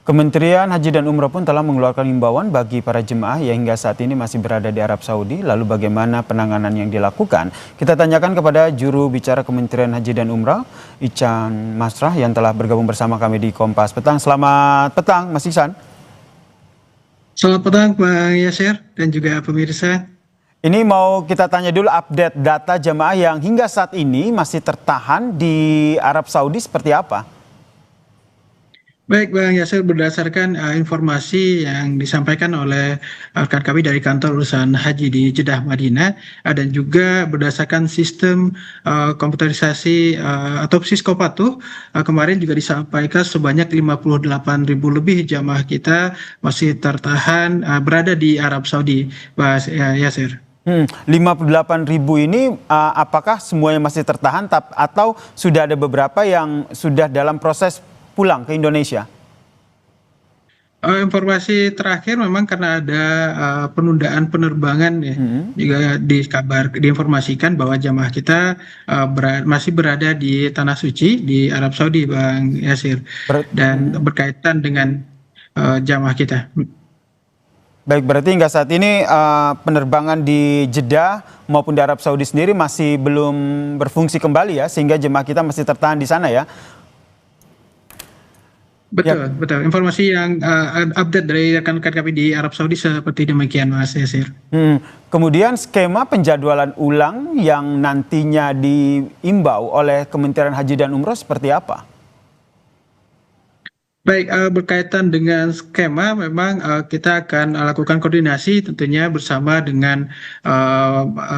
Kementerian Haji dan Umroh pun telah mengeluarkan himbauan bagi para jemaah yang hingga saat ini masih berada di Arab Saudi. Lalu bagaimana penanganan yang dilakukan? Kita tanyakan kepada juru bicara Kementerian Haji dan Umroh, Ican Masrah, yang telah bergabung bersama kami di Kompas Petang. Selamat petang, Mas Ican. Selamat petang, Bang Yasir dan juga pemirsa. Ini mau kita tanya dulu update data jemaah yang hingga saat ini masih tertahan di Arab Saudi seperti apa? Baik, Bang Yasir, berdasarkan informasi yang disampaikan oleh rekan kami dari kantor urusan haji di Jeddah, Madinah, dan juga berdasarkan sistem komputerisasi atau Siskopatuh, kemarin juga disampaikan sebanyak 58.000 lebih jamaah kita masih tertahan berada di Arab Saudi, Bang Yasir. 58.000 ini apakah semuanya masih tertahan atau sudah ada beberapa yang sudah dalam proses pulang ke Indonesia? Informasi terakhir memang karena ada penundaan penerbangan ya, juga diinformasikan bahwa jamaah kita masih berada di Tanah Suci di Arab Saudi, Bang Yasir, dan berkaitan dengan jamaah kita. Baik, berarti hingga saat ini penerbangan di Jeddah maupun di Arab Saudi sendiri masih belum berfungsi kembali ya, sehingga jemaah kita masih tertahan di sana ya. Betul, betul. Informasi yang update dari rekan-rekan kami di Arab Saudi seperti demikian, Mas Yasir. Kemudian skema penjadwalan ulang yang nantinya diimbau oleh Kementerian Haji dan Umroh seperti apa? Baik, berkaitan dengan skema memang kita akan lakukan koordinasi tentunya bersama dengan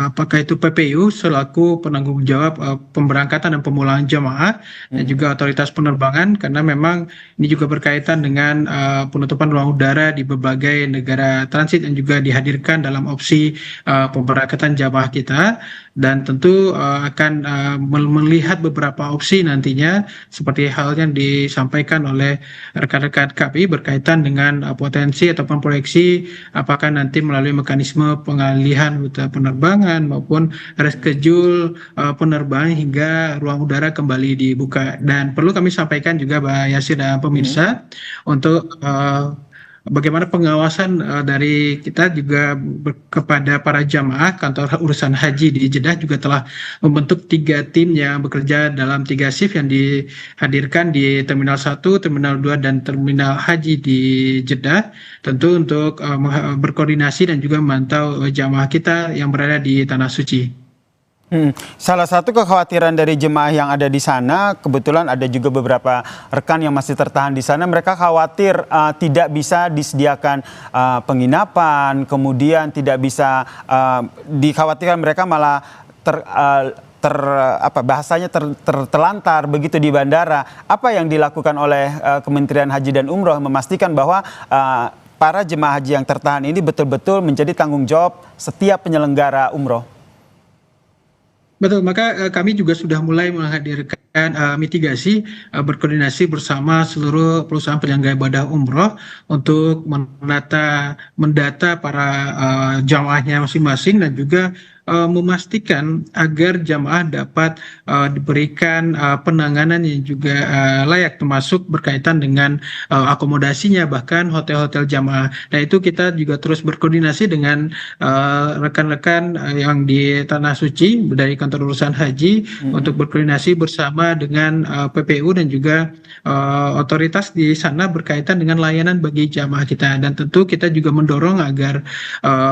apakah itu PPU selaku penanggung jawab pemberangkatan dan pemulangan jamaah dan juga otoritas penerbangan, karena memang ini juga berkaitan dengan penutupan ruang udara di berbagai negara transit yang juga dihadirkan dalam opsi pemberangkatan jamaah kita, dan tentu akan melihat beberapa opsi nantinya seperti hal yang disampaikan oleh rekan-rekan kami berkaitan dengan potensi ataupun proyeksi apakah nanti melalui mekanisme pengalihan rute penerbangan maupun reschedule penerbangan hingga ruang udara kembali dibuka. Dan perlu kami sampaikan juga, Mbak Yasir dan pemirsa, untuk bagaimana pengawasan dari kita juga kepada para jamaah. Kantor urusan haji di Jeddah juga telah membentuk 3 tim yang bekerja dalam 3 shift yang dihadirkan di Terminal 1, Terminal 2, dan Terminal Haji di Jeddah, tentu untuk berkoordinasi dan juga memantau jamaah kita yang berada di Tanah Suci. Salah satu kekhawatiran dari jemaah yang ada di sana, kebetulan ada juga beberapa rekan yang masih tertahan di sana, mereka khawatir tidak bisa disediakan penginapan, kemudian tidak bisa dikhawatirkan mereka malah bahasanya terlantar begitu di bandara. Apa yang dilakukan oleh Kementerian Haji dan Umroh memastikan bahwa para jemaah haji yang tertahan ini betul-betul menjadi tanggung jawab setiap penyelenggara umroh? Betul, maka kami juga sudah mulai menghadirkan mitigasi berkoordinasi bersama seluruh perusahaan penyelenggara ibadah umroh untuk mendata para jamaahnya masing-masing dan juga memastikan agar jamaah dapat diberikan penanganan yang juga layak, termasuk berkaitan dengan akomodasinya, bahkan hotel-hotel jamaah. Nah, itu kita juga terus berkoordinasi dengan rekan-rekan yang di Tanah Suci dari kantor urusan haji untuk berkoordinasi bersama dengan PPU dan juga otoritas di sana berkaitan dengan layanan bagi jamaah kita. Dan tentu kita juga mendorong agar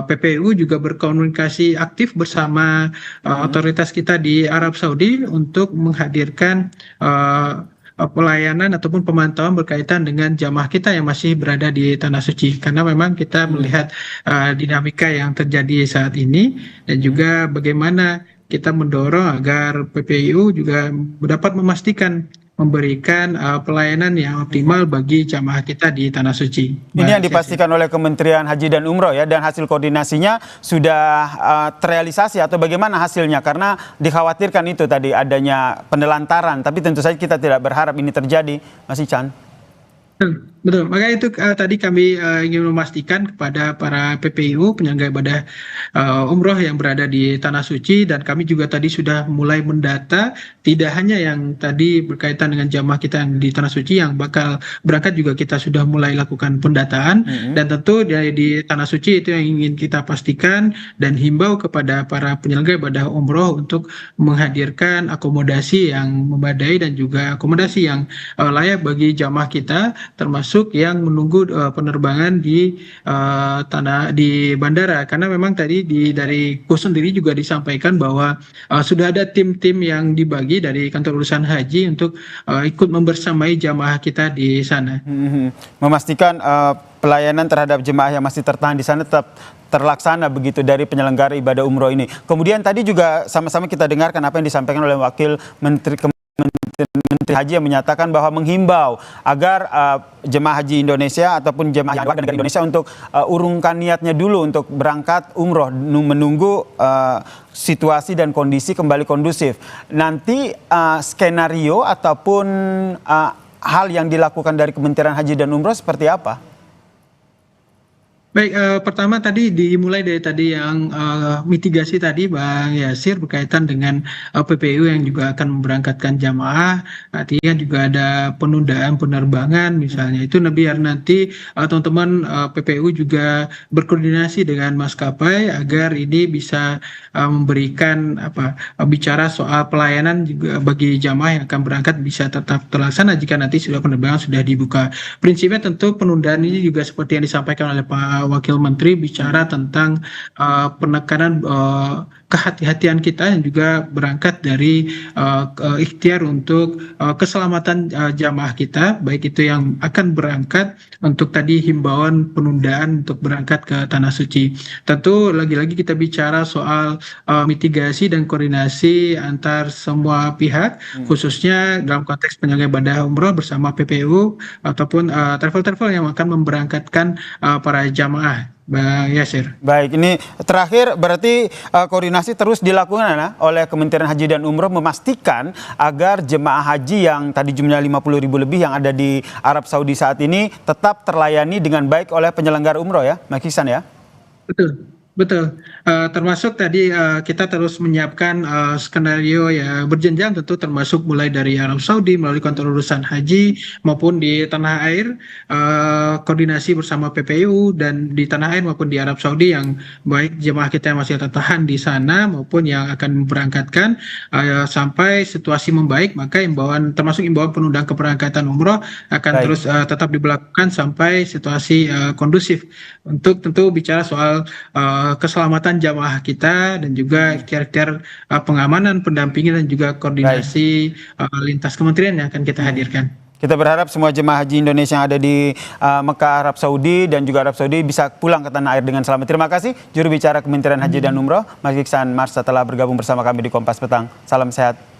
PPU juga berkomunikasi aktif bersama otoritas kita di Arab Saudi untuk menghadirkan pelayanan ataupun pemantauan berkaitan dengan jamaah kita yang masih berada di Tanah Suci, karena memang kita melihat dinamika yang terjadi saat ini dan juga bagaimana kita mendorong agar PPU juga dapat memastikan memberikan pelayanan yang optimal bagi jamaah kita di Tanah Suci. Ini yang dipastikan oleh Kementerian Haji dan Umroh ya, dan hasil koordinasinya sudah terrealisasi atau bagaimana hasilnya? Karena dikhawatirkan itu tadi adanya penelantaran, tapi tentu saja kita tidak berharap ini terjadi, Mas Ican. Betul, makanya itu tadi kami ingin memastikan kepada para PPIU penyelenggara ibadah umroh yang berada di Tanah Suci, dan kami juga tadi sudah mulai mendata tidak hanya yang tadi berkaitan dengan jamaah kita yang di Tanah Suci yang bakal berangkat, juga kita sudah mulai lakukan pendataan. Dan tentu di Tanah Suci itu yang ingin kita pastikan dan himbau kepada para penyelenggara ibadah umroh untuk menghadirkan akomodasi yang memadai dan juga akomodasi yang layak bagi jamaah kita, termasuk yang menunggu penerbangan di di bandara, karena memang tadi dari KUS sendiri juga disampaikan bahwa sudah ada tim-tim yang dibagi dari kantor urusan haji untuk ikut membersamai jamaah kita di sana. Memastikan pelayanan terhadap jemaah yang masih tertahan di sana tetap terlaksana begitu dari penyelenggara ibadah umroh ini. Kemudian tadi juga sama-sama kita dengarkan apa yang disampaikan oleh Wakil Menteri Haji yang menyatakan bahwa menghimbau agar jemaah haji Indonesia ataupun jemaah yang warga negara Indonesia untuk urungkan niatnya dulu untuk berangkat umroh, menunggu situasi dan kondisi kembali kondusif. Nanti skenario ataupun hal yang dilakukan dari Kementerian Haji dan Umroh seperti apa? Baik, pertama tadi dimulai dari tadi yang mitigasi tadi Bang Yasir berkaitan dengan PPU yang juga akan memberangkatkan jamaah. Artinya juga ada penundaan penerbangan misalnya. Itu biar nanti teman-teman PPU juga berkoordinasi dengan maskapai agar ini bisa memberikan bicara soal pelayanan juga bagi jamaah yang akan berangkat bisa tetap terlaksana jika nanti sudah penerbangan sudah dibuka. Prinsipnya tentu penundaan ini juga seperti yang disampaikan oleh Pak Wakil Menteri bicara tentang penekanan kehati-hatian kita yang juga berangkat dari ikhtiar untuk keselamatan jamaah kita, baik itu yang akan berangkat untuk tadi himbauan penundaan untuk berangkat ke Tanah Suci. Tentu lagi-lagi kita bicara soal mitigasi dan koordinasi antar semua pihak, khususnya dalam konteks penyelenggara ibadah umroh bersama PPU ataupun travel-travel yang akan memberangkatkan para jamaah. Bang Yasir. Baik, ini terakhir berarti koordinasi terus dilakukan oleh Kementerian Haji dan Umroh memastikan agar jemaah haji yang tadi jumlahnya 50.000 lebih yang ada di Arab Saudi saat ini tetap terlayani dengan baik oleh penyelenggara umroh ya, Mas Iksan ya? Betul. Betul, termasuk tadi kita terus menyiapkan skenario ya berjenjang, tentu termasuk mulai dari Arab Saudi melalui kantor urusan haji maupun di tanah air, koordinasi bersama PPU dan di tanah air maupun di Arab Saudi yang baik jemaah kita yang masih tertahan di sana maupun yang akan memberangkatkan sampai situasi membaik, maka imbauan termasuk imbauan penundaan keberangkatan umroh akan terus tetap diberlakukan sampai situasi kondusif untuk tentu bicara soal keselamatan jamaah kita dan juga ikhtiar-ikhtiar pengamanan, pendampingan dan juga koordinasi lintas kementerian yang akan kita hadirkan. Kita berharap semua jemaah haji Indonesia yang ada di Mekah, Arab Saudi dan juga Arab Saudi bisa pulang ke tanah air dengan selamat. Terima kasih juru bicara Kementerian Haji dan Umroh, Mas Iksan Marsha telah bergabung bersama kami di Kompas Petang. Salam sehat.